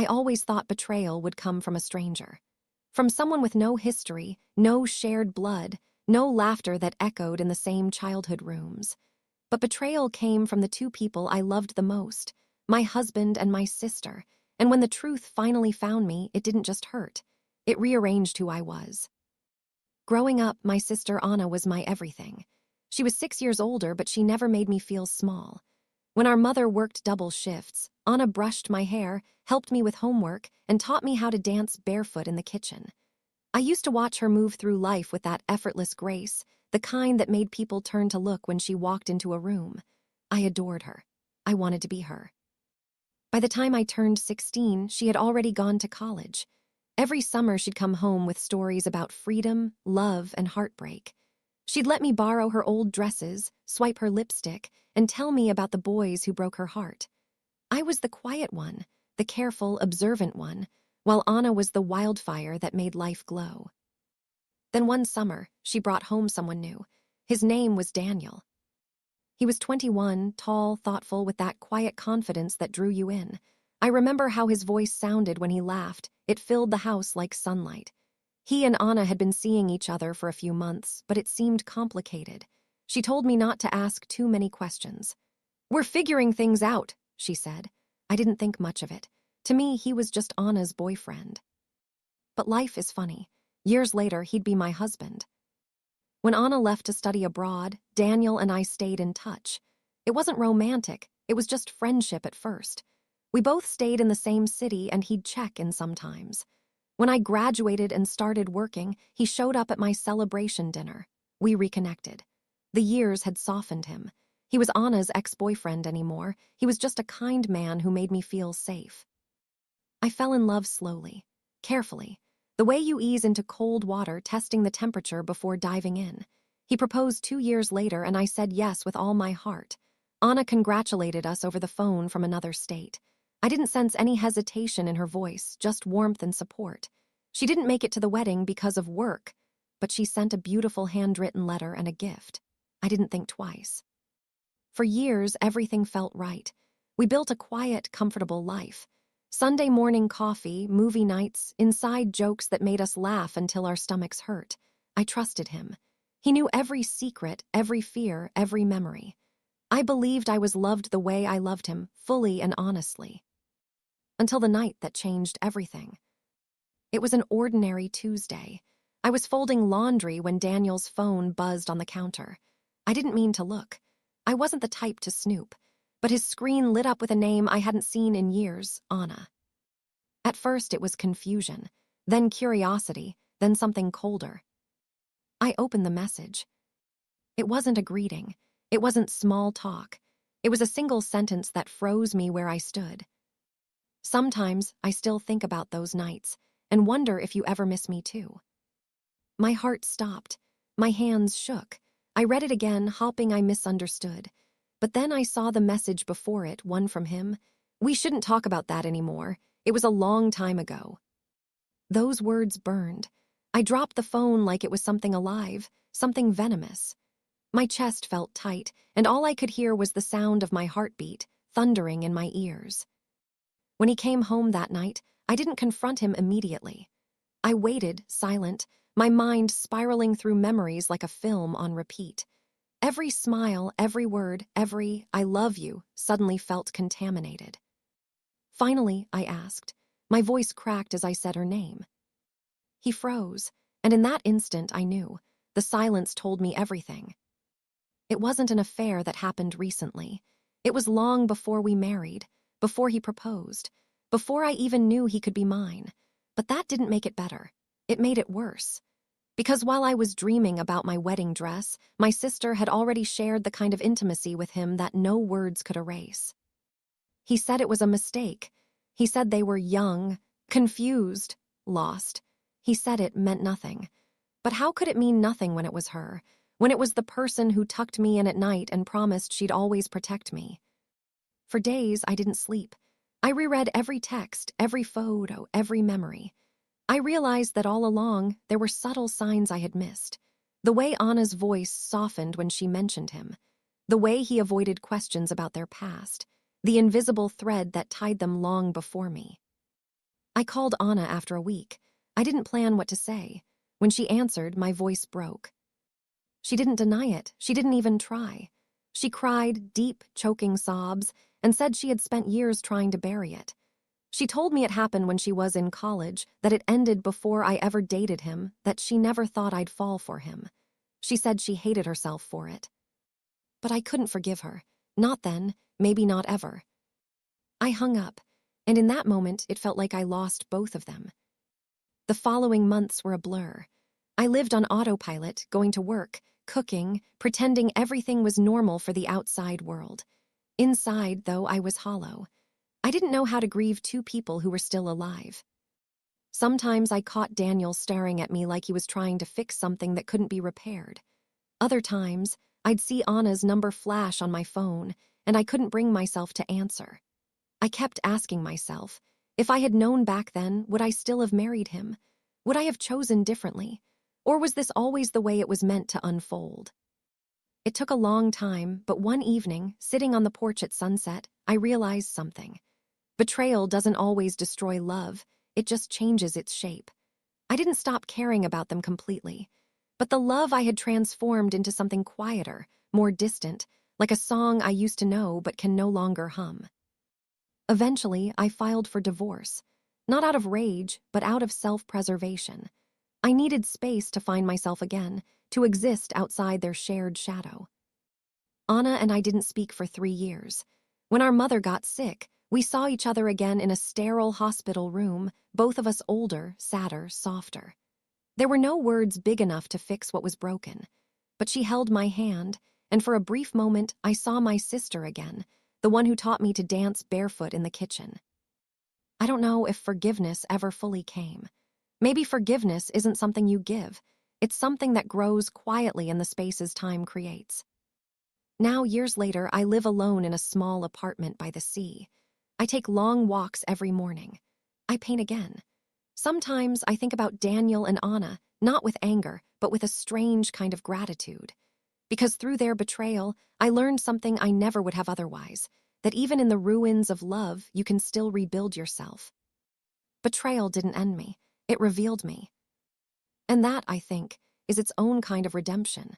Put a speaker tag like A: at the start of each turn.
A: I always thought betrayal would come from a stranger. From someone with no history, no shared blood, no laughter that echoed in the same childhood rooms. But betrayal came from the two people I loved the most, my husband and my sister, and when the truth finally found me, it didn't just hurt. It rearranged who I was. Growing up, my sister Anna was my everything. She was 6 years older, but she never made me feel small. When our mother worked double shifts, Anna brushed my hair, helped me with homework, and taught me how to dance barefoot in the kitchen. I used to watch her move through life with that effortless grace, the kind that made people turn to look when she walked into a room. I adored her. I wanted to be her. By the time I turned 16, she had already gone to college. Every summer she'd come home with stories about freedom, love, and heartbreak. She'd let me borrow her old dresses, swipe her lipstick, and tell me about the boys who broke her heart. I was the quiet one, the careful, observant one, while Anna was the wildfire that made life glow. Then one summer, she brought home someone new. His name was Daniel. He was 21, tall, thoughtful, with that quiet confidence that drew you in. I remember how his voice sounded when he laughed. It filled the house like sunlight. He and Anna had been seeing each other for a few months, but it seemed complicated. She told me not to ask too many questions. "We're figuring things out," she said. I didn't think much of it. To me, he was just Anna's boyfriend. But life is funny. Years later, he'd be my husband. When Anna left to study abroad, Daniel and I stayed in touch. It wasn't romantic, it was just friendship at first. We both stayed in the same city, and he'd check in sometimes. When I graduated and started working, he showed up at my celebration dinner. We reconnected. The years had softened him. He was Anna's ex-boyfriend anymore. He was just a kind man who made me feel safe. I fell in love slowly, carefully, the way you ease into cold water, testing the temperature before diving in. He proposed 2 years later, and I said yes with all my heart. Anna congratulated us over the phone from another state. I didn't sense any hesitation in her voice, just warmth and support. She didn't make it to the wedding because of work, but she sent a beautiful handwritten letter and a gift. I didn't think twice. For years, everything felt right. We built a quiet, comfortable life. Sunday morning coffee, movie nights, inside jokes that made us laugh until our stomachs hurt. I trusted him. He knew every secret, every fear, every memory. I believed I was loved the way I loved him, fully and honestly. Until the night that changed everything. It was an ordinary Tuesday. I was folding laundry when Daniel's phone buzzed on the counter. I didn't mean to look. I wasn't the type to snoop, but his screen lit up with a name I hadn't seen in years, Anna. At first it was confusion, then curiosity, then something colder. I opened the message. It wasn't a greeting. It wasn't small talk. It was a single sentence that froze me where I stood. Sometimes I still think about those nights and wonder if you ever miss me too. My heart stopped. My hands shook. I read it again, hoping I misunderstood. But then I saw the message before it, one from him. "We shouldn't talk about that anymore. It was a long time ago." Those words burned. I dropped the phone like it was something alive, something venomous. My chest felt tight, and all I could hear was the sound of my heartbeat, thundering in my ears. When he came home that night, I didn't confront him immediately. I waited, silent, my mind spiraling through memories like a film on repeat. Every smile, every word, every "I love you" suddenly felt contaminated. Finally, I asked. My voice cracked as I said her name. He froze, and in that instant I knew. The silence told me everything. It wasn't an affair that happened recently. It was long before we married, before he proposed, before I even knew he could be mine. But that didn't make it better. It made it worse. Because while I was dreaming about my wedding dress, my sister had already shared the kind of intimacy with him that no words could erase. He said it was a mistake. He said they were young, confused, lost. He said it meant nothing. But how could it mean nothing when it was her? When it was the person who tucked me in at night and promised she'd always protect me? For days, I didn't sleep. I reread every text, every photo, every memory. I realized that all along, there were subtle signs I had missed. The way Anna's voice softened when she mentioned him. The way he avoided questions about their past. The invisible thread that tied them long before me. I called Anna after a week. I didn't plan what to say. When she answered, my voice broke. She didn't deny it. She didn't even try. She cried deep, choking sobs and said she had spent years trying to bury it. She told me it happened when she was in college, that it ended before I ever dated him, that she never thought I'd fall for him. She said she hated herself for it. But I couldn't forgive her. Not then, maybe not ever. I hung up, and in that moment it felt like I lost both of them. The following months were a blur. I lived on autopilot, going to work, cooking, pretending everything was normal for the outside world. Inside, though, I was hollow. I didn't know how to grieve two people who were still alive. Sometimes I caught Daniel staring at me like he was trying to fix something that couldn't be repaired. Other times, I'd see Anna's number flash on my phone, and I couldn't bring myself to answer. I kept asking myself, if I had known back then, would I still have married him? Would I have chosen differently? Or was this always the way it was meant to unfold? It took a long time, but one evening, sitting on the porch at sunset, I realized something. Betrayal doesn't always destroy love, it just changes its shape. I didn't stop caring about them completely, but the love I had transformed into something quieter, more distant, like a song I used to know but can no longer hum. Eventually, I filed for divorce, not out of rage, but out of self-preservation. I needed space to find myself again, to exist outside their shared shadow. Anna and I didn't speak for 3 years. When our mother got sick, we saw each other again in a sterile hospital room, both of us older, sadder, softer. There were no words big enough to fix what was broken, but she held my hand, and for a brief moment I saw my sister again, the one who taught me to dance barefoot in the kitchen. I don't know if forgiveness ever fully came. Maybe forgiveness isn't something you give. It's something that grows quietly in the spaces time creates. Now, years later, I live alone in a small apartment by the sea. I take long walks every morning. I paint again. Sometimes I think about Daniel and Anna, not with anger, but with a strange kind of gratitude. Because through their betrayal, I learned something I never would have otherwise, that even in the ruins of love, you can still rebuild yourself. Betrayal didn't end me. It revealed me. And that, I think, is its own kind of redemption.